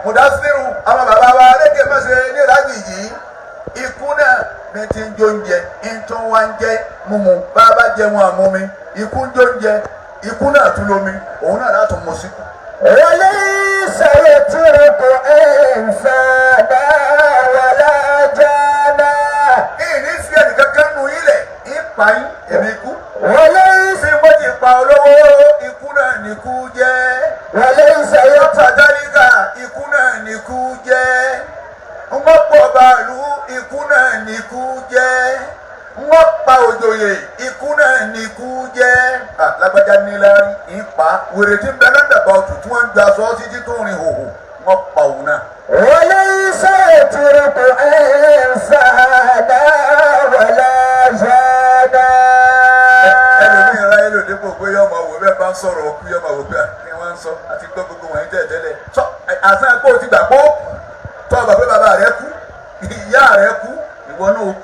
Mùdásírù àwọn bàbá wa lékè mẹ́sẹ̀ ní ìrájì yìí ikú náà ní ti ń jó oúnjẹ ń tún wá ń jẹ mímu bàbá jẹun àmúmi ikú ń jó oúnjẹ ikú náà tún lómi òun náà látún mú sí. wọlé sẹ́yìn tí o kò ń sáadá wọlé jáná. ìní fi ẹnìkankan nù ilẹ̀ ìpa yín èmi ikú. wọlé tí mo ti pa olówó ikú náà nìkú jẹ́. wọlé sẹ́yìn tí tàdáríkà ikú náà nìkú jẹ́. wọ́n pọ̀ bàálù ikú náà nìkú jẹ́. wọ́n pa òjòyè ikú náà nìkú jẹ́. lágbájá níláárí ìpa wèrè tí ń bẹ lọ́dà bá ọtún tí wọ́n ń gba aṣọ títí tó rìn hòhò wọ́n pa òun náà. wọlé sẹ́yìn tí o kò ń sáadá wọlé jáná. ẹlòmíín ráyé lòdì pò pé yọmọ wò bẹ́ẹ̀ bá ń sọ̀rọ̀ òkú yọmọ wò bẹ́ẹ̀ kí wọ́n ń sọ àti gbọ́ gbogbo wọ̀nyí tẹ́lẹ̀ sọ àṣà pé o ti gbà pé tọ́ ọba pé bàbá rẹ kú ìyá rẹ kú ìwọ náà kú.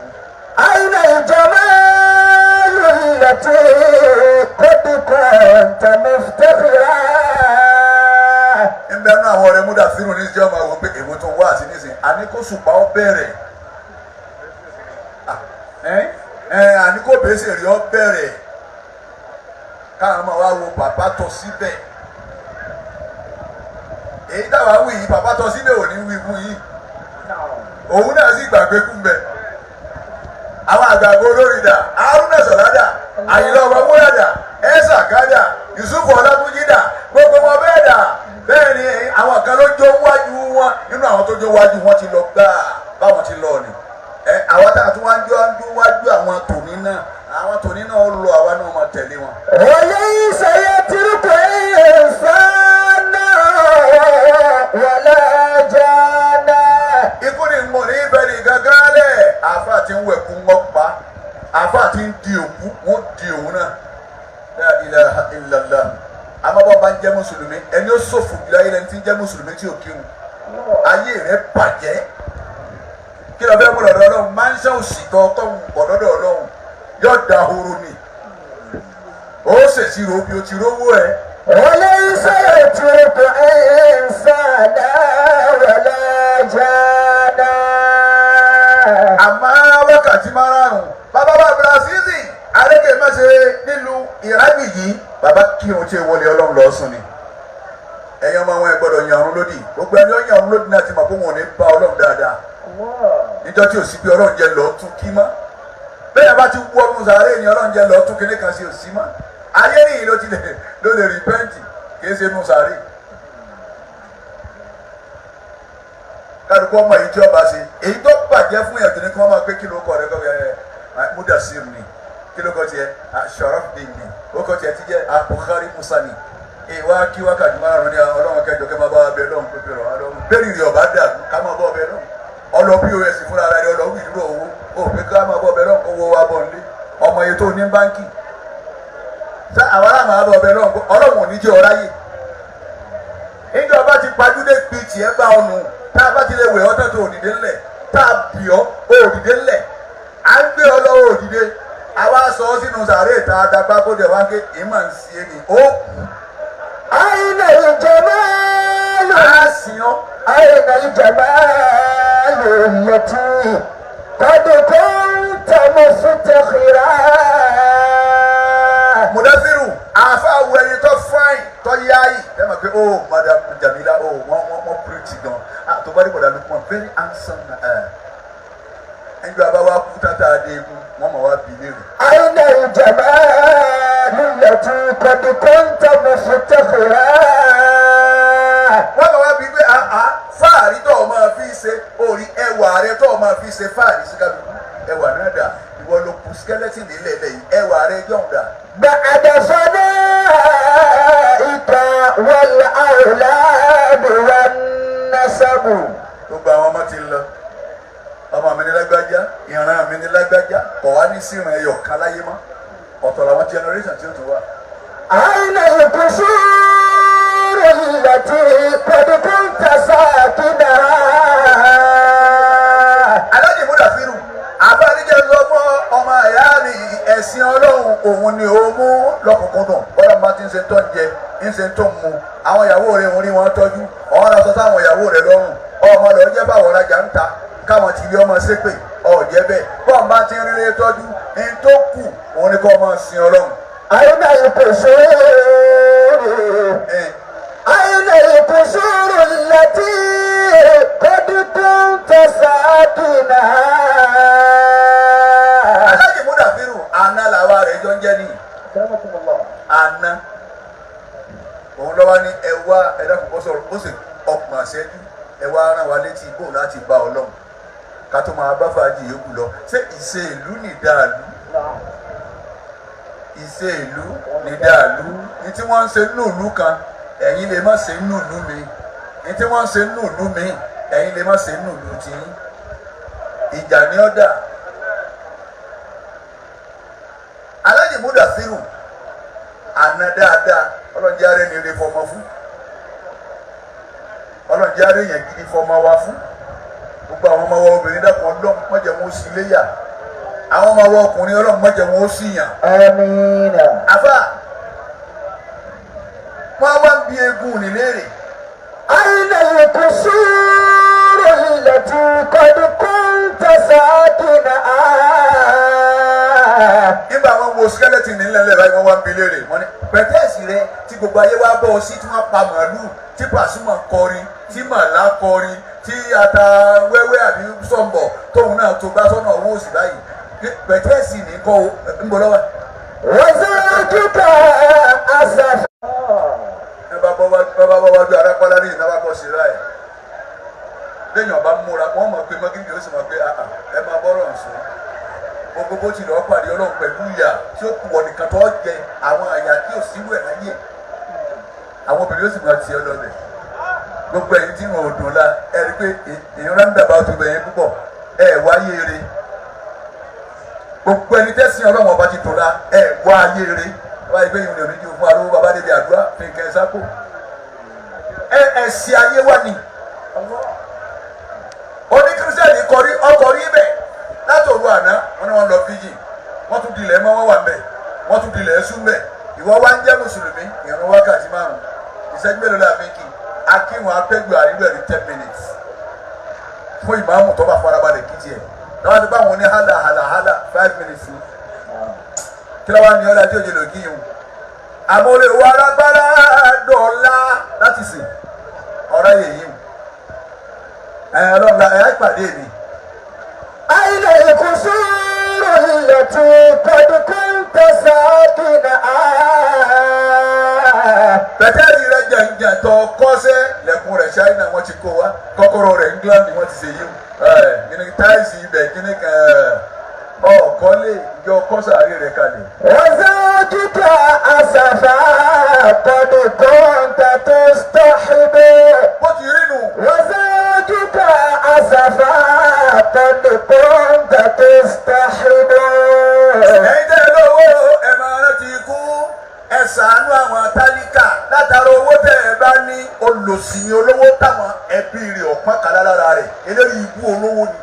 أين الجمال التي قد كنت مفتخرا. ń bẹ nú àwọn ọ̀rẹ́ múdà fírun ní ìjọba wò pé èwo tó wá sí nísìnyí àní kó sùpà ọ bẹ̀rẹ̀ àní kó bèsè rí ọ bẹ̀rẹ̀ káwọn máa wá wo bàbá tọ síbẹ̀ èyí táwa wí yìí bàbá tọ síbẹ̀ ò ní wí fún yìí òun náà sì gbàgbé kú mbẹ àwọn àgbàgbọ́ olórí dà Haruna Sọ̀ládà Àyìnlá Ọmọwúrà dà Ẹ̀sà Kádà Yusuf Ọlátúnjí dà gbogbo wọn bẹ́ẹ̀ dà bẹ́ẹ̀ ni àwọn kan ló jó wájú wọn nínú àwọn tó jó wájú wọn ti lọ gbáà báwọn ti lọ ni àwọn tá a tún wá ń jó wájú àwọn tòní náà àwọn tòní náà ó lọ àwa náà máa tẹ̀lé wọn. وليس يترك إنسان ولا جانا. ikú ni mo ní bẹ́ẹ̀ni gángan lẹ̀ àáfàá ti ń wẹ̀kú wọn pa àáfàá ti ń di òkú wọn di òun náà la ilaha illallah amábọ̀ bá ń jẹ́ mùsùlùmí ẹni ó ṣòfò jùlọ ayé lẹni tí ń jẹ́ mùsùlùmí tí ò kírun ayé rẹ̀ bàjẹ́ kí ló fẹ́ mú lọ́dọ̀ ọlọ́run máa ń ṣe òsì tó ọkọ̀ ọ̀dọ́dọ̀ ọlọ́run yóò da horo ni ó ṣèṣirò bí o ti rówó ẹ. وليس يترك إنسان ولا جانا. àmọ́ wákàtí márùn-ún bàbá bá Brazili arékè mẹ́sẹ̀ nílùú ìrábì yìí bàbá kí wọn ti wọlé ọlọ́run lọ sùn ni ẹ̀yin ọmọ wọn ẹ gbọ́dọ̀ yan ọ̀run lódì gbogbo ẹni ó yan ọ̀run lódì náà ti mọ̀ pé wọn ò ní bá ọlọ́run dáadáa níjọ́ tí ò sí pé ọlọ́run jẹ́ lọ́ọ́ tún kí mọ́ bẹ́ẹ̀ bá ti wú ọdún sàárè ni ọlọ́run jẹ́ lọ́ọ́ tún kíní kan sí òsì mọ́ ayé nìyí ló lè rìpẹ́ǹtì kìí ṣe nù sàárè kálukú ọmọ èyí tí ọba ṣe èyí tó bàjẹ́ fún yàtọ̀ ní kí wọ́n máa pé kí ló kọ̀ rẹ́ kọ́ Mudasir ni kí ló kọ́ tiẹ̀ Sharafdin ni ó kọ́ tiẹ̀ ti jẹ́ Bukhari Musa ni ìwà kí wákàtí márùn ní ọlọ́run kẹjọ kẹ́ máa bá bẹ lọ́hùn pépé rọ̀ ọlọ́run bẹ́ẹ̀ni rí ọba dà ká máa bọ́ bẹ lọ́hùn ọlọ́ POS fúnra rẹ̀ ọlọ́run ìdúró owó ó pé ká máa bọ́ bẹ lọ́hùn owó wa bọ̀ nílé ọmọ yẹn tó ní báńkì sá àwọn aláàmà bọ̀ bẹ lọ́hùn ọlọ́run ò ní jẹ́ ọ̀ráyè ìjọba ti pajúdé gbi tiẹ̀ bá ọnu tá a bá ti lè wẹ̀ ọ́ tẹ́tọ̀ òdìdé ńlẹ̀ tá a bì ọ́ òdìdé ńlẹ̀ à ń gbé ọ lọ́wọ́ òdìdé àwa sọ ọ́ sínú sàárè tá a dàgbà kó dẹ̀ wá ń ké ìmọ̀ ń sí ẹni ó kù. أين الجمال؟ أين الجمال التي قد كنت مفتخرا. Mudasiru àfa awọ ẹni tó fáìn tó yáyì ẹ mọ̀ pé ó madam Jamila ó wọ́n pírìtì gan tó bá dé bọ̀dà lókun very handsome na ẹnjú abáwá kú tata adéèkú wọ́n mọ̀ wá bí léèrè. أين الجمال التي قد كنت مفتخرا. wọ́n mọ̀ wá bí pé fáàrí tó o máa fi ṣe orí ẹwà rẹ tó o máa fi ṣe fáàrí sí kálukú ẹwà náà dà ìwọ ló kù skeleton nílẹ̀ lẹ́yìn ẹwà rẹ yọ̀ǹ dà. بعد فنائك والأولاد والنسب. gbogbo àwọn ọmọ ti lọ ọmọ mi ní lágbájá ìran mi ní lágbájá kọ̀ wá ní sírun ẹyọ kan láyé mọ́ ọ̀tọ̀ làwọn generation tí ó tún wà. أين القصور التي قد كنت ساكنها. aláàjì Mudasiru àbáríjẹ lọ fún ọmọ ẹ̀yà ni ẹ̀sìn ọlọ́run òun ni ó mú lọ́kùnkúndùn bọ́lá máa ti ń ṣe tó ń jẹ ń ṣe tó ń mu àwọn ìyàwó rẹ̀ ń rí wọn tọ́jú ọ̀hún aṣọ sáwọn ìyàwó rẹ̀ lọ́rùn ọmọ lọ jẹ́ báwọn rajà ń ta káwọn ti lé ọmọ ṣépè ọ̀jẹ́ bẹ́ẹ̀ bọ́ọ̀ bá ti ń rí tọ́jú ní tó kù òun ni kọ́ ọmọ sin ọlọ́run. أين القصور أين القصور التي قد كنت ساكنها. Aláàjì Múdàfírù àná làwa rẹ̀ jọ ń jẹ́ ní àná òun lọ́wọ́ ní ẹwà ẹ̀dá kòkó sọ̀rọ̀ ó sì ọkùnrin àṣẹ́jú ẹwà ara wa létí ibò láti bá ọlọ́run ká tó máa bá fàájì yòókù lọ ṣé ìṣe ìlú nìdáàlú ìṣe ìlú nìdáàlú ní tí wọ́n ń ṣe nínú ìlú kan ẹ̀yin lè má ṣe nínú ìlú mi ní tí wọ́n ń ṣe nínú ìlú mi ẹ̀yin lè má ṣe nínú ìlú tí ìjà ní ọ̀dà. Aláàjì Múdàfírù àná dáadáa ọlọ́njẹ́ arẹ́ ni eré fọmọ fún ọlọ́njẹ́ arẹ́ yẹn gidi fọmọ wa fún gbogbo àwọn ọmọ wa obìnrin dàpọ̀ ọlọ́run mọ̀jẹ̀ wọn ó sì léyà àwọn ọmọ wa ọkùnrin ọlọ́run mọ̀jẹ̀ wọn ó sì yàn. آمين. àfà wọn wá ń bi eégún níléèrè. أين القصور التي قد كنت ساكنها. nígbà wọn wo skeleton nílẹ̀ lẹ́la wọn wá ń bi léèrè wọn ni pẹ̀tẹ́ẹ̀sì rẹ tí gbogbo ayé wá bọ̀ sí tí wọ́n pa màálù tí Pasuma kọrin tí màlá kọrin tí ata wẹ́wẹ́ àbí sọ̀mbọ̀ tóun náà tó bá sọ́nà owó òsì báyìí pẹ̀tẹ́ẹ̀sì ní kọ́ ń bọ̀ lọ́wọ́. وزوجك أسف. ẹ bá bọ́ wájú arápálá ní ìnáwó akọ́ sí ra ẹ̀ lẹ́yìn ọba múra wọ́n mọ̀ pé mọ́gídì ó sì mọ̀ pé ẹ máa bọ́rọ̀ nsọ gbogbo bó ti lọ́ọ́ pàdé ọlọ́run pẹ̀lú ìyà tí ó kù wọ́n nìkan tó jẹ àwọn àyà tí ò sí wẹ̀ láyé àwọn obìnrin ó sì máa ti ọlọ́dẹ̀ gbogbo ẹ̀yin tí wọn ò dùn la ẹ rí i pé èèyàn ráńdà bá tó bẹ̀yẹn púpọ̀ ẹ wáyé eré gbogbo ẹni tẹ́sìn ọlọ́run ọba ti dùn la ẹ wá ayé eré wáyé pé ìrìn òní ju fún arúgbó bàbá débi àdúrà fi kẹ́ ẹ sápò ẹ̀sìn ayé wà ní oní kírísítẹ́nì kọrí ọkọ̀ rí bẹ́ẹ̀ látòru àná wọn ni wọn lọ fíjì wọn tún dilẹ̀ mọ́ wọn wà mbẹ̀ wọn tún dilẹ̀ ẹ̀sùn mbẹ̀ ìwọ wá ń jẹ́ mùsùlùmí ìrun wákàtí márùn ìṣẹ́jú mélòó la fi kì akínwọn apẹ́gbẹ́ àríwẹ̀ ní 10 minutes fún ìmáàmù tó bá farabalẹ̀ kí tiẹ̀ lọ́wọ́ ti bá wọn ní hálà 5 minutes ni kí lọ́wọ́ ni ọ̀la tí òjò lò kíyùn àmọ́lé wa alágbára dọ̀la láti sìn ọ̀rọ̀ yèyí ọlọ́run ẹ̀ ìpàdé mi. أين القصور التي قد كنت ساكنها. pẹ̀tẹ́ẹ̀lì rẹ̀ jẹ̀ǹjẹ̀ tó kọ́sẹ́ lẹ́kùn rẹ̀ China wọ́n ti kó wa kọ́kọ́rọ́ rẹ̀ England wọ́n ti ṣe yíw kíni táìsì ibẹ̀ kíni ọ̀kọ́lé ìjọ kọ́sàárì rẹ̀ kalẹ̀. وزوجك أسفا قد كنت تستحب. bó ti rí nù. وزوجك أسفا قد كنت تستحب. ẹ̀yin tẹ́ lówó ẹ̀ máa rántí ikú ẹ̀ ṣàánú àwọn tálíkà látara owó tẹ́ ẹ bá ní olùsìn olówó táwọn ẹbí rẹ̀ ọ̀pọ̀n kàlá lára rẹ̀ eléyìí ibú olówó ni.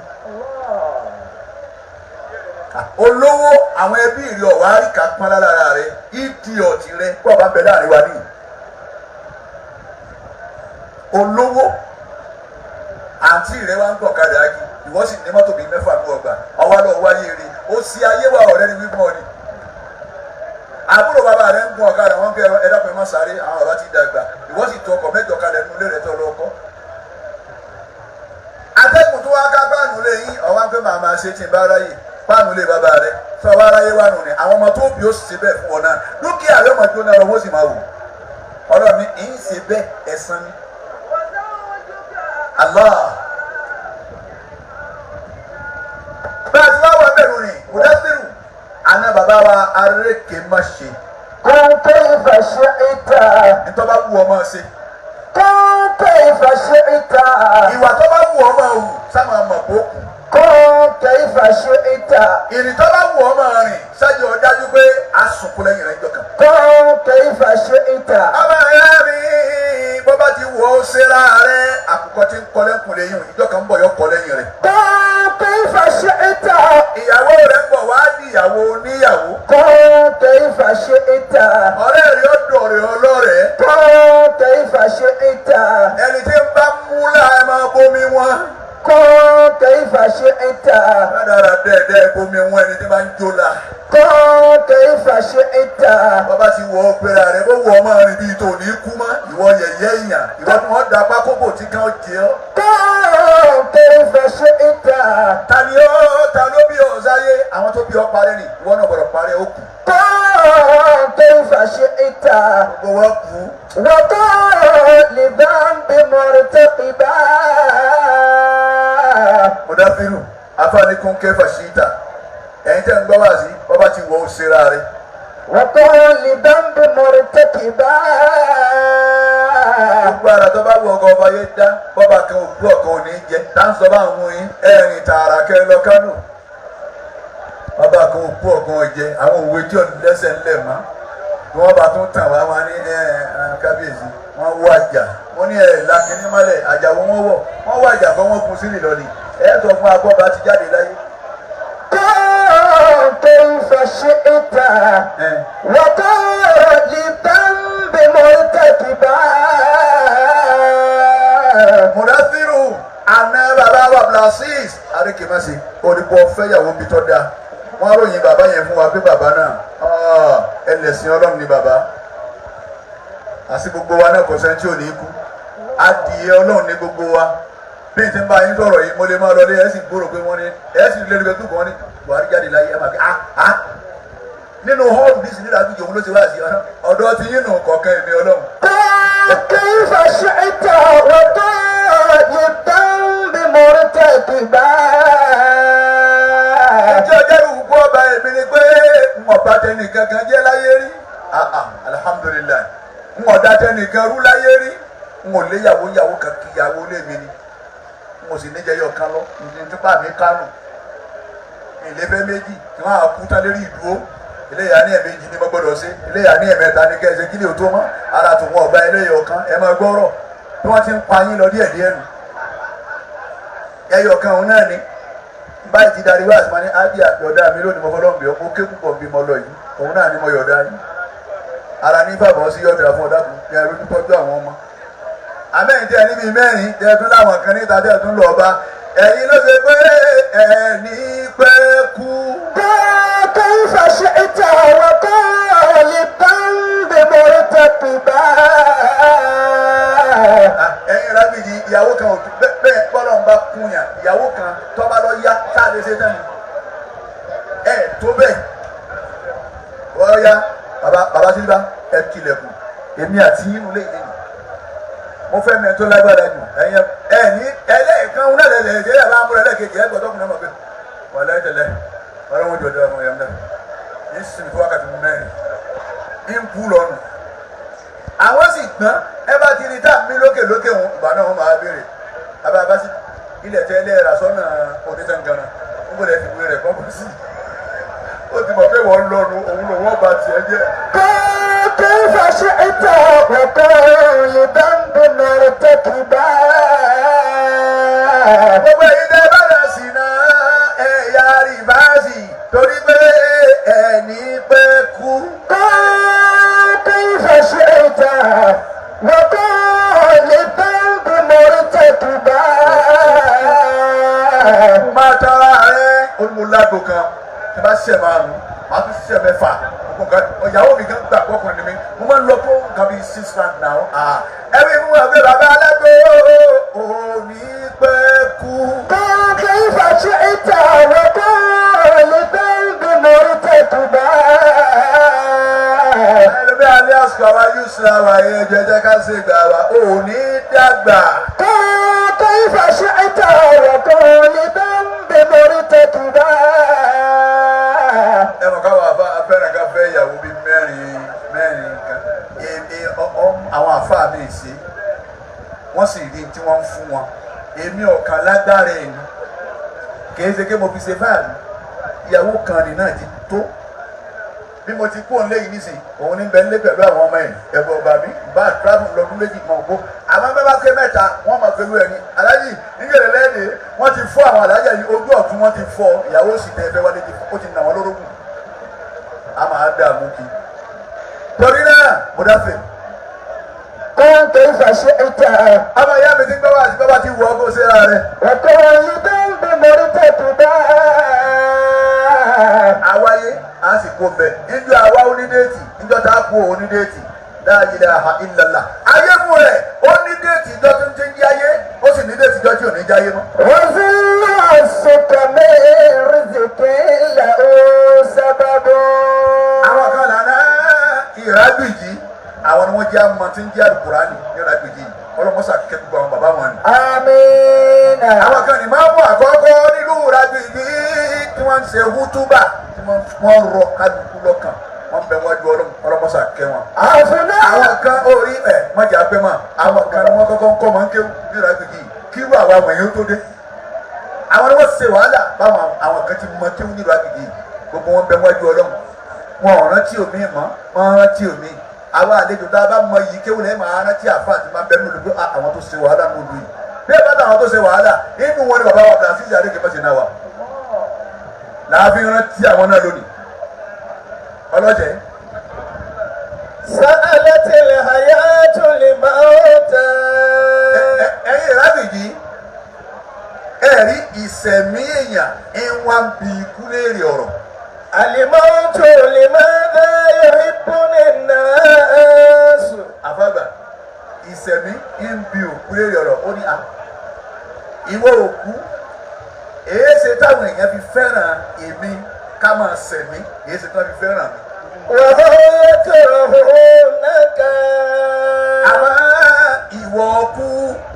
olówó àwọn ẹbí rẹ̀ ọ̀wá àríkà pọ́n lára rẹ̀ ìdí ọ̀tí rẹ̀ kó ọba bẹ̀ láàrin wa nìyí. olówó àǹtí rẹ̀ wá ń gbọ̀n kadà ági ìwọ sì ní mọ́tò bíi mẹ́fà ní ọgbà ọwọ́ lọ wáyé rí ó sì ayé wa ọ̀rẹ́ ni wípọ̀ ni. àbúrò bàbá rẹ̀ ń gun ọ̀kadà wọn kẹ́ ẹ dápẹ́ má sáré àwọn bàbá ti dàgbà ìwọ sì tọ ọkọ̀ mẹ́jọ kalẹ̀ nínú ilé rẹ̀ tó lọ́kọ́. atẹ́kùn tó wá ká páànù lé yín ọ̀wá ń pẹ́ màmá ṣe tí ń bá ráyè páànù lé bàbá rẹ̀ tó wá ráyé wà nù ni àwọn ọmọ tó bí ó sì ṣe bẹ́ẹ̀ fún ọ náà dúkìá rẹ̀ ọmọ jóná lọ wọ́n sì máa wò ọlọ́run ní ì ń ṣe bẹ́ẹ̀ ẹ̀san ni. Allah bá a ti wá wọ bẹ̀rù rìn Múdàfírù àná bàbá wa arékè má ṣe. كن كيف شئت. ntọ́ bá wù ọmọ ṣe. كن كيف شئت. ìwà tó bá wù ọmọ wù sáma mọ̀ kó kù. كن كيف شئت. ìrìn tó bá wù ọmọ rìn ṣáájú ọdájú pé a sunkún lẹ́yìn rẹ̀ jọkàn. كن كيف شئت. ọmọ ẹ̀yà mi bó bá ti wù ọ́ ṣera rẹ̀ àkùkọ tí ń kọ́ lẹ́kùn lẹ́yìn ìjọkàn ń bọ̀ yọ kọ́ lẹ́yìn rẹ̀. كن كيف شئت. ìyàwó rẹ̀ ń bọ̀ wá di ìyàwó oníyàwó. كن كيف شئت. ọ̀rẹ́ rẹ̀ ó dọ̀rẹ́ ọlọ́rẹ̀. كن كيف شئت ẹni tí ń bá múlá ẹ máa bomi wọn. كن كيف شئت dáadáa dẹ́ẹ̀dẹ́ bomi wọn ẹni tí máa ń jó la. كن كيف شئت bàbá ti wọ ọgbẹ́ra rẹ bó wọ ọmọ rìn bíi tòní kú mọ́ ìwọ yẹ̀yẹ́ èèyàn ìwọ tí wọ́n da pákókò tí kan jẹ́ ọ́. كن كيف شئت ta ló bí ọ sáyé àwọn tó bí ọ parẹ́ ni ìwọ náà gbọ́dọ̀ parẹ́ ó kù. كن كيف شئت gbogbo wọn kú. وكن لذنب مرتقبا Mudafiru afáàní kún kẹfà síta ẹ̀yin tẹ́ ń gbọ́ wá sí bàbá ti wọ òṣèré rẹ. وكن لذنب مرتقبا gbogbo ara tó bá wọ ọkọ ọba yẹn dá bọ́bà kan òkú ọ̀kan ò ní jẹ táǹsọ̀ bá ń wọ̀nyí ẹ̀rìn tààrà kẹ́ lọ Kánò bọ́bà kan òkú ọ̀kan ọ̀jẹ àwọn òwe tí ọ̀dún lẹ́sẹ̀ ńlẹ̀ mọ́ bí wọ́n bá tún tàn wá wọn ní kábíyèsí wọ́n wọ àjà wọ́n ní làkínní mọ́lẹ̀ àjà wọn wọ́n wọ àjà kọ́ wọ́n kun sílẹ̀ lọ́ni ẹ̀ sọ fún agbọ́ba ti jáde láyé. كن كيف شئت وكن لذنب مرتكبا Mudafiru àná bàbá wa Blasis àríkèmásì òdìbò fẹ́yàwó bí tọ́ da wọ́n ròyìn bàbá yẹn fún wa pé bàbá náà ẹlẹ́sìn Ọlọ́run ni bàbá àti gbogbo wa náà kò sẹ́ni tí ò ní kú adìyẹ Ọlọ́run ní gbogbo wa bí n ti ń bá yín sọ̀rọ̀ yìí mo lè máa lọ lé ẹ̀ sì gbòòrò pé wọ́n ní ẹ̀ sì lé lórí tó kàn ní Buhari jáde láyé ẹ̀ máa fi nínú họ́ọ̀lù bí sinira bí jòun ló ti wá sí ọ̀dọ̀ ti yín nù kọ̀ọ̀kan èmi Ọlọ́run. كيف شئت وكن للذنب مرتكبا ẹjọ́ jẹ́rù gbọ́ ọba èmi ni pé ń ọ̀bá tẹnìkan kan jẹ́ láyé rí alihamudulilayi ń ọ̀dá tẹnìkan rú láyé rí ń ò léyàwó yàwó kan kí ìyàwó lé mi ni ń ò sì níjẹyọ kan lọ nípa mi kánò ìlẹ́fẹ́ méjì tí wọ́n á kú tán lérí ìdúró eléyà ní ẹ̀mejì ni mo gbọ́dọ̀ ṣe eléyà ní ẹ̀mẹ́ta ní kẹ́sẹ̀ kí ni ò tó mọ́ ara tó wọ́n ọba eléyà ọ̀kan ẹ máa gbọ́rọ̀ bí wọ́n ti ń pa yín lọ díẹ̀ díẹ̀ nù ẹyọ kan òun náà ni báyìí ti darí wá àti máa ní ájíà yọ̀dá mi lónìí mo fọlọ́ ń bẹ̀ ọ́ mo ké púpọ̀ bí mo lọ yìí òun náà ni mo yọ̀dá yín ara ní bàbá sí yọ̀dá fún ọ̀dà kù kí ẹ lójú tọ́jú àwọn ọmọ àmẹ́yìn tí ẹ níbi mẹ́rin tẹ́ ẹ tún láwọn kan níta tẹ́ ẹ tún lọ ọba ẹ̀yin ló ṣe pé ẹ̀ẹ́nì pẹ́ kú. كيف شئت وكن للذنب مرتكبا ẹ̀yin rábìdì ìyàwó kan bẹ́ẹ̀ bọ́lọ̀ ń bá kúnyà ìyàwó kan tọ́ba lọ yá sáàlẹ̀ ṣe tẹ́nu ẹ̀ tó bẹ́ẹ̀ wọ́n yá bàbá sílíbà ẹ̀ tilẹ̀kùn èmi àti inú lè lè mo fẹ́ mẹ́rin tó lágbára jù ẹ̀yin ẹlẹ́ẹ̀kan náà lẹ́lẹ́ẹ̀dẹ́ ẹ̀ bá ń múra ẹlẹ́ẹ̀kejì ẹ̀ gbọ́dọ̀ kùnà mọ̀ pé wọ́n lẹ́tẹ̀lẹ́ ọlọ́run jọ dẹ́ ọmọ yẹn náà ní sinmi fún wákàtí mẹ́rin ń kú lọ́nu àwọn sì gbọ́n ẹ bá ti rí tá mi lókè lókè wọn ìgbà náà wọn máa béèrè abá sí ilẹ̀ tẹ́ ilé ẹ̀rà sọ́nà onítẹ̀ǹkanna ń bọ̀ lẹ́ fi wé rẹ̀ kọ́ bọ́ sí ó ti mọ̀ pé wọ́n lọ́nu òun ló wọ́n bá tiẹ̀ jẹ́. كيف شئت وكن لذنب مرتكبا gbogbo èyí tẹ́ bá dà sí náà ẹ̀yà rìbáàsì torí pé ẹ̀ní pẹ́ kú. كيف شئت وكن للذنب مرتكبا máa tara rẹ olùmúlágbò kan tí bá ṣẹ̀ márùn máa tún ṣẹ̀ mẹ́fà ọ̀yàwó mi kan gbà pọ̀kàn ní mi mo máa ń lọ fún nǹkan bíi 6 rand náà ẹ̀rí mú ẹgbẹ́ bàbá alágbó òní pẹ́ kú. كيف شئت وكن للذنب مرتكبا ẹlòmí alẹ́ àsìkò àwa yóò ṣe àwa yẹn jẹjẹ ká ṣe gbà wá òní dàgbà. كيف شئت وكن لذنب مرتكبا ẹ mọ̀ káwọn afẹ́ràn ká fẹ́ ìyàwó bíi mẹ́rin kan àwọn àfáà mi ṣe wọ́n sì rí tí wọ́n ń fún wọn èmi ọ̀kan lágbára ẹ̀ ní kìí ṣe pé mo fi ṣe fáàlì ìyàwó kan ní náà ti tó bí mo ti kú òun léyìí nísìnyí òun ní bẹ́ẹ̀ lé pẹ̀lú àwọn ọmọ ẹ̀ ẹ̀bùn ọba mi bá travel lọ́dún méjì mọ̀ kó àwọn bẹ́ẹ̀ bá ké mẹ́ta wọ́n máa pẹ̀lú ẹni aláàjì nígbèrè lẹ́ẹ̀dẹ̀ wọ́n ti fọ́ àwọn aláàjà yìí ojú ọ̀tún wọ́n ti fọ́ ìyàwó sì tẹ́ fẹ́ wálé ó ti nà wọ́n lórógùn a máa dààmú kí torí náà mo dáfẹ́. كن كيف شئت ọmọ ìyá mi ti gbọ́ wá sí bàbá ti wù ọ́ kó ṣe ra rẹ̀. وقالبا بمرتكبا àwáyé a sì kó bẹ̀ níjọ́ àwa onídéètì níjọ́ tá a kú onídéètì la ilaha illallah. ayé fún rẹ̀ ó ní déètì ìjọ tó ń ti ń jí ayé ó sì ní déètì ìjọ tí ò ní jáyé mọ́. وظل السكم رزق له سبب àwọn kan lànà ìrágbìjì àwọn ni wọ́n jẹ́ àmọ́ tí ń jẹ́ àlùkùránì ní ìrágbìjì ọlọ́mọ́sà kẹ́kọ̀ọ́ àwọn bàbá wọn ni. آمين àwọn kan ní máa mú àkọ́kọ́ nínú ìrágbìjì tí wọ́n ń ṣe hútúbà tí wọ́n rọ kálukú lọ́kàn wọ́n bẹ wọ́n ju ọlọ́mọ́sà kẹ́ wọn. عفنا àwọn kan orí ẹ̀ mọ̀jà pé mọ̀ àwọn kan ni wọ́n kọ́kọ́ ń kọ́ mọ́ ń kéwù ní ìrágbìjì kí wọ́n àwọn àmọ̀ yẹn tó dé. àwọn ni wọ́n ṣe wàhálà báwọn àwọn kan ti mọ kéwù ní ìrágbìjì gbogbo wọn bẹ wọ́n ju ọlọ́run wọn ò rántí omi mọ́ wọn rántí omi àwọn àlejò tá a bá mọ yìí kéwù lẹ́yìn máa rántí àfa àti máa bẹnu lóko àwọn tó ṣe wàhálà ní olú yìí bí ẹ bá dá àwọn tó ṣe wàhálà inú wọn ni bàbá wa bẹ̀rẹ̀ àfíìsì àdéhùn mọ́sẹ̀ náà wà láàfin rántí àwọn náà lónìí ọlọ́jẹ̀ سألت الحياة الموت ẹ̀yin ìrábìjì ẹ̀rí ìsẹ̀mí èèyàn ń wá ń bi ikú léèrè ọ̀rọ̀ الموت لماذا يحبني الناس àfàgbà ìsẹ̀mí ń bi òkú léèrè ọ̀rọ̀ ó ní à ìwọ òkú èé ṣe táwọn èèyàn fi fẹ́ràn èmi ká máa sẹ̀mí èé ṣe táwọn fi fẹ́ràn mi. وهم يكرهونك àwọn ìwọ ọkú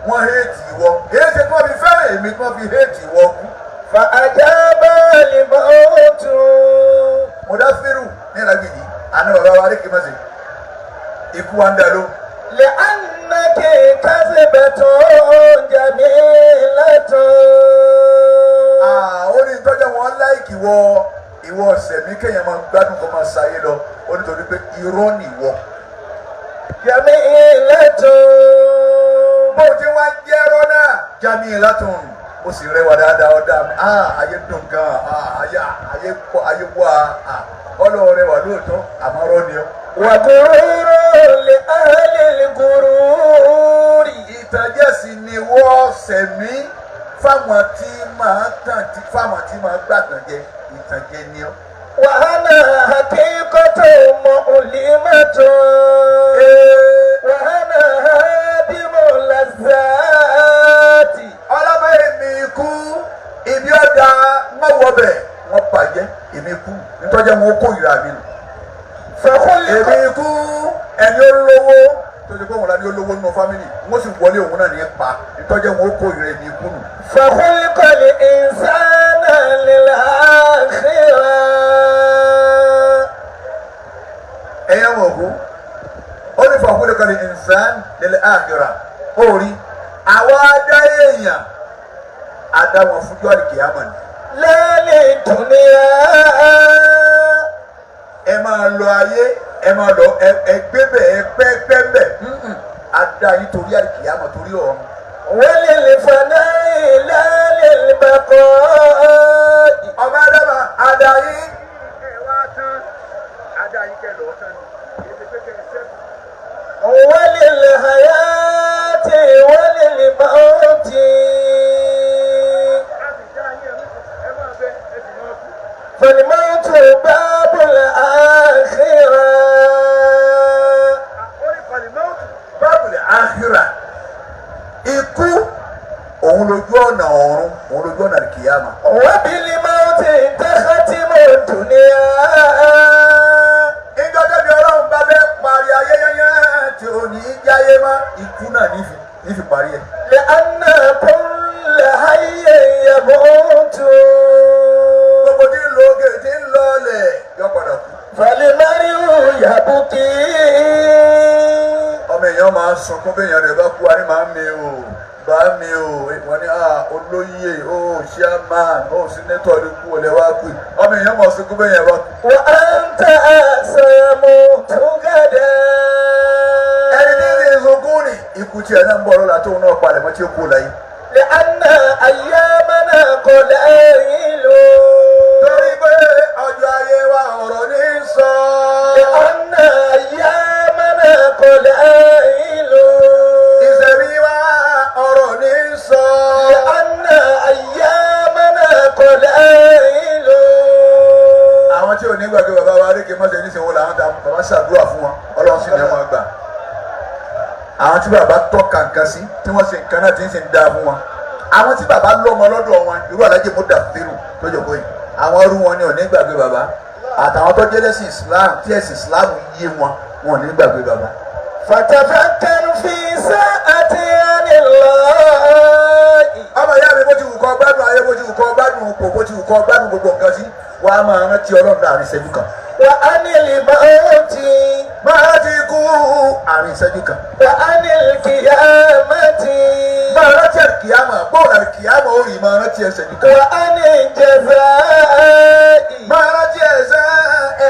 wọn héètì ìwọ èé ṣe tí wọ́n fi fẹ́ràn èmi tí wọ́n fi héètì ìwọ ọkú. فأجاب الموت Mudasiru ní ìlàgìdì àná bàbá wa rékè mọ́sẹ̀ ikú wa ń dá ló. لأنك كذبة جميلة ó ní tọ́jà wọn láìkì wọ ìwọ sẹ̀mí kéèyàn máa gbádùn kó máa ṣayé lọ ó ní torí pé irọ́ nìwọ. جميلة bó ti wá jẹ́ ẹ̀rọ náà Jamilatun ó sì rẹwà dáadáa ọ̀dà mi ayé dùn gan ayé wà ọlọ́run rẹwà lóòótọ́ àmọ́ ọ̀rọ̀ ni ọ́. وغرور لأهل الغرور ìtàjẹ́ sì ni wọ́n sẹ̀mí fáwọn tí máa tàn tí fáwọn tí máa gbàgbọ́n jẹ ìtàjẹ ni ọ́. وأنا حقيقة مؤلمة وأنا هادم اللذات ọlọ́mọ èmi ikú ibi ọ̀dà wọ́n wọ bẹ̀ wọ́n bàjẹ́ èmi ikú nítọ́jẹ́ wọn kó ìrà mi nù. فخلق èmi ikú ẹni olówó tó ti kó wọn láti olówó nínú fámìlì wọ́n sì wọlé òun náà ní pa nítọ́jẹ́ wọn kó ìrà èmi ikú nù. فخلق الإنسان للآخرة ẹ̀yẹ́ wọn kú ó ní fàkúlẹ̀ kan ní ìnsán lil akhirah ó rí àwọn adá èèyàn adá wọn fújú àlìkìyàmọ̀ ni. لا للدنيا ẹ máa lọ ayé ẹ máa lọ ẹgbẹ́ bẹ̀ ẹ pẹ́pẹ́ bẹ̀ adá yín torí àlìkìyàmọ̀ torí ọ̀run. وللفناء لا للبقاء ọmọ adama adá yín. ẹ wá tán adá yín kẹ lọ tán ni ètò pé kẹ ẹ sẹ́kù. وللحياة وللموت فالموت باب الآخرة bábùlì àhírà ikú òun lójú ọ̀nà ọ̀run òun lójú ọ̀nà kìyàmà. وبالموت تختم الدنيا ìjọ débi ọlọ́run bá fẹ́ parí ayé yẹn tí ò ní í jáyé má ikú náà nífi parí ẹ̀. لأن كل حي يموت gbogbo tí ń lo oge tí ń lọ ọlẹ̀ yọ padà kú. فالمرء يبكي ọmọ èèyàn máa ń sunkún bí èèyàn rẹ̀ bá kú wa ní màá mi o bá mi o wọ́n ní olóyè o chairman o senator ní kú olè wá kú ọmọ èèyàn máa sunkún bí èèyàn bá kú. وأنت سيموت غدا ẹni tí ń sunkún ni ikú tiẹ̀ náà ń bọ̀ lọ́la tóun náà palẹ̀ mọ́ tí ó kú láyé. لأن أيامنا قليل torí pé ọjọ́ ayé wa ọ̀rọ̀ ní sọ. لأن أيامنا قليل sọ. لأن أيامنا قلائل. àwọn tí ò ní gbàgbé bàbá wa rége mọ́tò ní sẹ́wọ́n làwọn ta bàbá ṣàdúrà fún wọn ọlọ́run sì ní wọn gbà. àwọn tí bàbá tọ́ kàǹkà sí tí wọ́n ṣe nǹkan náà ti ń ṣe ń dáa fún wọn. àwọn tí bàbá lọ́mọ lọ́dọ̀ wọn irú Alhaji Mudafiru tó jòkó yìí àwọn ọrú wọn ni ò ní gbàgbé bàbá àtàwọn tó jẹ́ lẹ́sìn Islam tí ẹ̀sìn Islam yé wọn ò ní gbàgbé bàbá. فتفكر في ساعة عن الله. ọmọ ìyá mi bó ti wù kọ́ gbádùn ayé bó ti wù kọ́ gbádùn òpó bó ti wù kọ́ gbádùn gbogbo nǹkan sí wàá máa rántí Ọlọ́run láàrin ìṣẹ́jú kan. وعن الموت. máa ti kú àárín ìṣẹ́jú kan. وعن القيامة. máa rántí àkìyàmọ̀ bóòlù àkìyàmọ̀ ó rí máa rántí ìṣẹ́jú kan. وعن الجزاء. máa rántí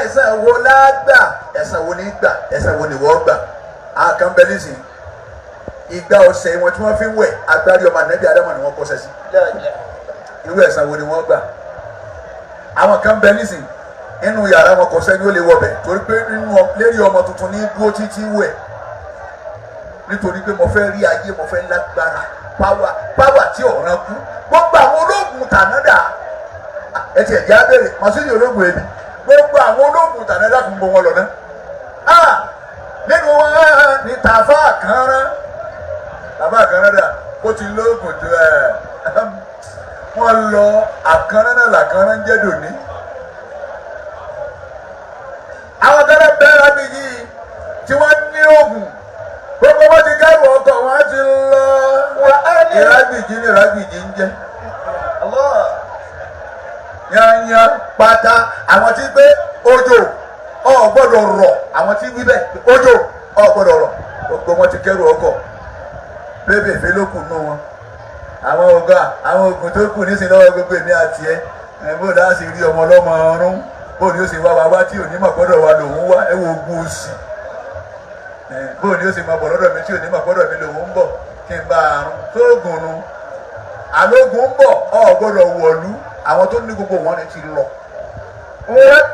ẹ̀san wo lágbà ẹ̀san wo ní gbà ẹ̀san wo ní wọ́n gbà. àkànbẹ nísìnyí ìgbà ọ̀sẹ̀ wọn tí wọ́n fi ń wẹ̀ agbárí ọmọ ànẹ́bí Ádámù ni wọ́n kọ́sẹ̀ sí. irú ẹ̀san wo ni wọ́n gbà. àwọn kan bẹ nísìnyí nínú yàrá wọn kò sẹ́ni ó lè wọbẹ̀ torí pé lérí ọmọ tuntun ní dúró títí wẹ̀ nítorí pé mo fẹ́ rí ayé mo fẹ́ lágbára páwà tí ọ̀ràn kú gbogbo àwọn ológun tànádà ẹ ti ẹ̀jẹ̀ abẹ́rẹ́ màsídìí ológun èmi gbogbo àwọn ológun tànádà kún bọ́ wọn lọ náà nínú wọn ní tàfà kànrán dà ó ti lóògùn tó wọn lọ àkànrán náà làkànrán jẹ́ dòní. àwọn tẹ́lẹ̀ bẹ́ẹ̀rẹ̀ bí yìí tí wọ́n ní oògùn gbogbo wọn ti kẹ́rù ọkọ̀ wọn ti lọ. ìrágbìjì ni ìrágbìjì ń jẹ́. yanyan pátá àwọn tí gbé òjò ò gbọ́dọ̀ rọ̀ àwọn tí wí bẹ́ẹ̀ òjò ò gbọ́dọ̀ rọ̀ gbogbo wọn ti kẹ́rù ọkọ̀ bébè félókù nù wọn. àwọn oògùn tó kù nísìnyí lọ́wọ́ gbogbo èmi àti ẹ̀ bó dáa sì rí ọmọ ọlọ́mọ ọrùn bó ni ó sì wá wá tí onímọ̀ gbọ́dọ̀ wá lòun wá ẹ wo ogun òsì bó ni ó sì máa bọ̀ lọ́dọ̀ mi tí onímọ̀ gbọ́dọ̀ mi lòun ń bọ̀ kí n bá àrùn tó gùn nu àlógún ń bọ̀ ọ̀ gbọ́dọ̀ wọ̀lú àwọn tó ní gbogbo wọn ni ti lọ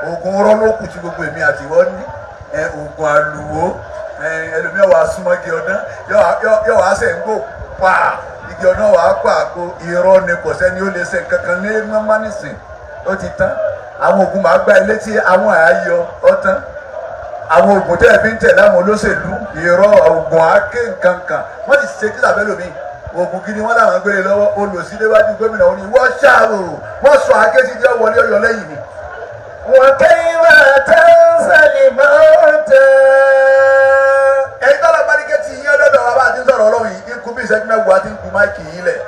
oògùn rọ́ ló kù tí gbogbo èmi àti wọ́n ní oògùn àlùwò ẹlòmíọ̀ wà súnmọ́gi ọdún yọ̀ wá sẹ̀ ń gbò pa igi ọdún wà á pa àgbo irọ́ ni kò sẹ́ni ó lè ṣe kankan ní mọ́mánìsìn ó ti tán àwọn oògùn máa gba ilé tí àwọn àyọ ọtán àwọn oògùn tẹ́ ẹ fi ń tẹ̀ láwọn olóṣèlú irọ́ oògùn àáké nkankan wọ́n ti ṣe kí làbẹ́ lómi oògùn gidi wọ́n làwọn gbélé lọ́wọ́ olùsíléwájú gómìnà wọn ni wọ́n ṣàrò wọ́n sọ àáké sí jẹ́ wọlé ọyọ lẹ́yìn ni. وكيف تنسى الموت. ẹ̀yin tọ́lá paríkẹ́ ti yín ọdọ́dọ̀ wa bá a ti ń sọ̀rọ̀ ọlọ́run yìí ikú bí ìṣẹ́jú mẹ́wàá ti ń kú máìkì yìí lẹ̀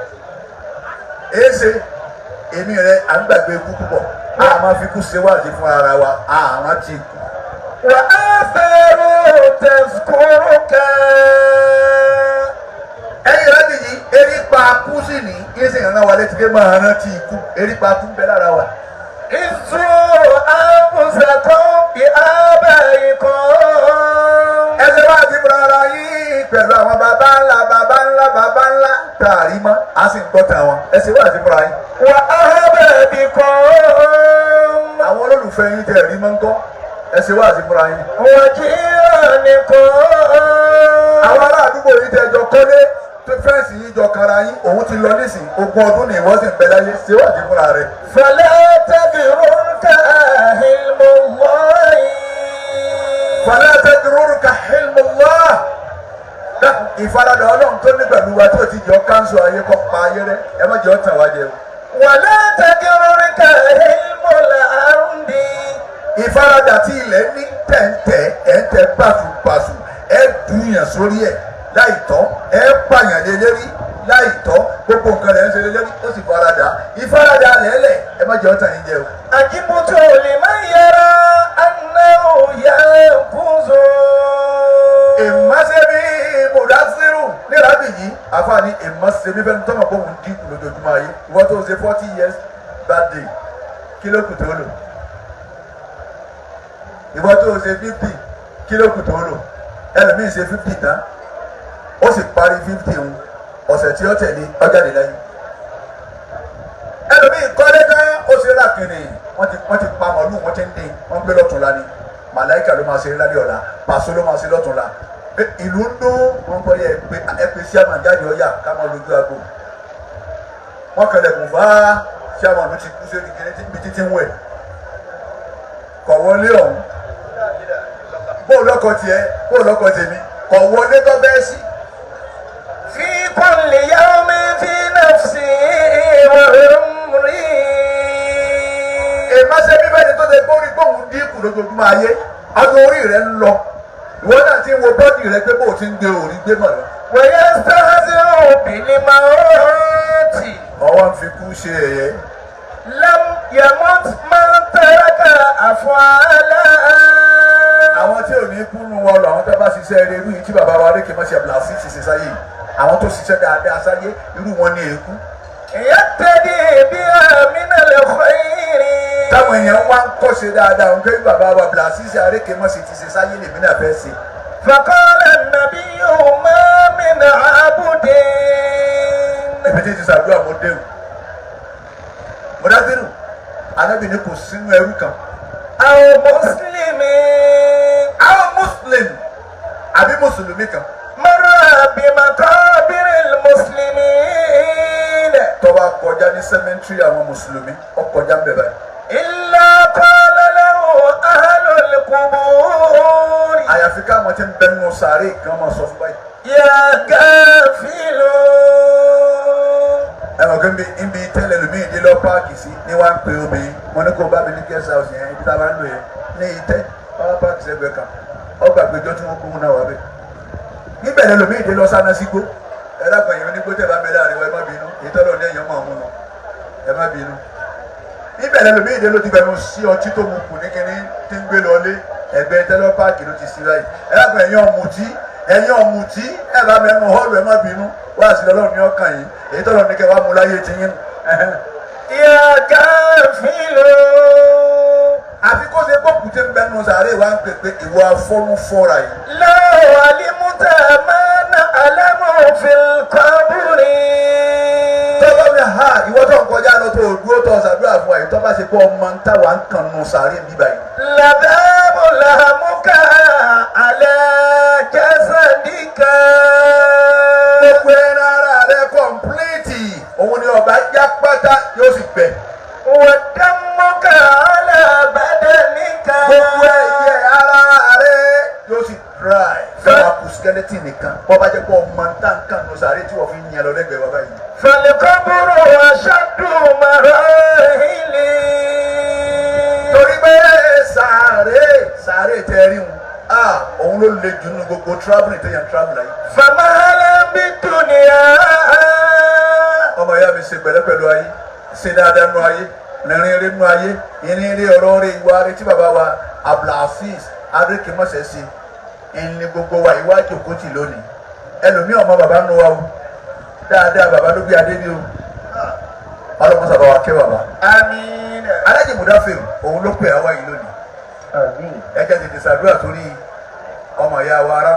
èéṣe èmi rẹ̀ à ń gbàgbé ikú púpọ̀ a máa fi kú ṣe wáàdí fún ara wa àwọn ti kú. وآثار تذكرك. ẹ̀yin rẹ̀ nìyí erípa kú sí ni kí ẹsẹ̀ ìrànlọ́wọ́ wa létí pé máa rántí ikú erípa kú ń bẹ lára wa. إذوا أنفسكم بآبائكم. ẹsẹ̀ wá sí fúnra ara yín pẹ̀lú àwọn baba ńlá tààrí mọ́ a sì ń gbọ́ tà wọn ẹsẹ̀ wá sí fúnra yín. وأحبابكم. àwọn olólùfẹ́ yín tẹ̀ rí mọ́ ń kọ́ ẹsẹ̀ wá sí fúnra yín. وجيرانكم. àwọn ará àdúgbò yìí tẹ̀ jọ kọ́lé fẹ́ǹsì yìí jọ kanra yín òun ti lọ nísìn ogún ọdún ní ìwọ́sìn ń bẹ láyé ṣé wà sí fúnra rẹ̀. فلا تغررك حلم الله. فلا تغررك حلم الله. ìfaradà ọlọ́run tó ní pẹ̀lú wa tí o ti jọ káńsù ayé kọ́ pa ayé rẹ ẹ má jẹ́ ọ́ tàn wá jẹ o. ولا تغررك حلم الأرض. ìfaradà tí ilẹ̀ ní tẹ̀ǹtẹ̀ báṣubàṣu dùnyàn sórí ẹ̀ láìtọ́ pààyàn lé lérí láìtọ́ gbogbo nǹkan rẹ̀ ń ṣe lé lérí ó sì faradà ìfaradà lẹ́lẹ̀ ẹ má jẹ́ ọ́ tàn yín jẹ o. àjìbùtò lè má yẹra anáwó yẹ kúzò. ìmọ̀sẹ̀mí mùdásírù nílábì yìí àfààní ìmọ̀sẹ̀mí fẹ́ni tọ́mọ̀ pé òun dínkù lójoojúmọ́ ayé ìwọ́n tó ṣe 40 years birthday kí ló kù tó lò ìwọ́n tó ṣe 50 kí ló kù tó lò ẹlòmíì ṣe 50 tán ó sì parí 50 òun ọ̀sẹ̀ tí ó tẹ̀lé ọjà lè lẹ́yìn ẹlòmíì kọ́lé tán ó ṣe lákìnnì wọ́n ti pa màálù wọ́n ti ń dín wọ́n gbé lọ́tún la ni màláìkà ló máa ṣe lálẹ́ ọ̀la pàṣẹ ló máa ṣe lọ́tún la ìlú ń dún wọn kọ́ yẹ ẹ pé sí àmàjáde ọ̀yà ká máa lójú agbo wọ́n kẹlẹ̀ kùn bá ṣáwọn ló ti kú sí ìkíní tí títí ń wẹ̀ kọ̀ wọlé ọ̀hún bóòlù ọkọ̀ tiẹ̀ bóòlù ọkọ̀ tèmi kọ̀ wọlé tó bẹ́ẹ̀ sí. في كل يوم في نفسي وعمري. èèmásẹ́ bíbẹ́ ni tó ṣe gbórí gbóhùn dínkù lójoojúmọ́ ayé ọdún orí rẹ̀ ń lọ ìwọ náà ti ń wo bọ́ọ̀dì rẹ pé bó o ti ń gbé òrí gbé mọ̀ lọ. ويستهزئ بالموت. ọwọ́ ń fi kú ṣe ẹ̀yẹ. لم يمت من ترك أفعالا. àwọn tí ò ní kúnnú wọn lọ àwọn tó bá ṣiṣẹ́ eré irú yìí tí bàbá wa rékè mọ́ ṣe blasí ti ṣe sáyé yìí àwọn tó ṣiṣẹ́ dáadáa sáyé irú wọn ní èkú. يقتدي بها من الخير. táwọn èèyàn wá ń kọ́ṣe dáadáa òun kẹ́ bàbá wa blasí ṣe àrékè mọ́ ṣe ti ṣe sáyé lèmi náà fẹ́ ṣe. فقال النبي ما من عبد. ibi tí ti ṣàdúrà mo dé o mo dábìrù anábìíní kò sínú ẹrú kan. أو مسلم. àwọn muslim àbí mùsùlùmí kan. مر بمقابر المسلمين. tó bá kọjá ní sẹ́mẹ́ntírì àwọn mùsùlùmí ó kọjá ń bẹ̀ báyìí. إلا قال له أهل القبور. àyàfi káwọn tí ń bẹnu sàárè kan máa sọ fún báyìí. يا كافر. ẹ̀wọ̀n kí n bí tẹ́lẹ̀ lómi ìdí lọ páàkì sí ní wàá ń pe obìnrin mo ní kó bá mi ní guest house yẹn ibi tá a bá ń lò yẹn ní ìtẹ́ ọwọ́ páàkì sẹ́gbẹ̀ẹ́ kan ọgbà péjọ tí wọ́n kú náà wà bẹ́ẹ̀. níbẹ̀ lẹ́ lómi ìdí lọ sáná sígbó ẹ dákun ẹ̀yìn onígbó tẹ̀ bá mi láàrin wa ẹ má bínú ìtọ́lọ̀ ní ẹ̀yàn máa mú nù ẹ má bínú. níbẹ̀ lẹ́ lómi ìdí ló ti bẹ̀rù sí ọtí tó mu kù ní kíní tí ń gbé lọlé ẹgbẹ́ tẹ́lọ̀ páàkì ló ti sí báyìí ẹ dákun ẹ̀yìn ọ̀mùtí ẹ bá mẹ́nu họ́ọ̀lù ẹ má bínú wá sí lọ́lọ́run ní ọkàn yìí èyí tọ́lọ́ ní kẹ́ wá mú láyé ti yín. يا كافر. àfi kó ṣe gbókùn tí ń bẹnu sàárè wá ń pè pé ìwà fọ́nú fọ́ra yìí. لو علمت ما نعلم في القبر. tọ́lọ́ mi ha ìwọ tó ń kọjá lọ tó dúró tó ṣàdúrà fún àyè tó bá ṣe pé ọmọ ń táwa ń kàn nù sàárè bíbá yìí. لذاب لهمك على جسدك. gbogbo ẹran ara rẹ kọ̀ǹpìlìtì òun ni ọba já pátá yóò sì gbẹ. ودمك على بدنك. gbogbo ẹ̀yẹ ara rẹ yóò sì dry. fẹ́ẹ́ wá kú skeleton nìkan bọ́ bá jẹ́ pé ọmọ ń tàn kàn nù sàárè tí wọ́n fi ń yẹn lọ lẹ́gbẹ̀ẹ́ bàbá yìí. فالقبر أشد مراحل. torí pé sàárè tẹ́rí wọn òun ló le jù nínú gbogbo travelling tó yàn travel ayé. فمهلا بالدنيا. ọmọ ìyá mi ṣe pẹ̀lẹ́ pẹ̀lú ayé ṣe dáadáa nínú ayé lẹ́rìn eré nínú ayé ìrìn eré ọ̀rọ̀ rẹ̀ ìwà rẹ̀ tí bàbá wa Abdulaziz adékèmọ́sẹ̀ ṣe ìní gbogbo wa ìwájú òkútì lónìí ẹlòmíì ọmọ bàbá nù wa o dáadáa bàbá ló gbé adé ní o ọlọ́mọ sábà wa kẹ́ bàbá. آمين. alájì Mudafir òun ló pè àwa yìí lónìí آمين. ẹ jẹ́ tètè ṣàdúrà torí ọmọ ìyá wa ará.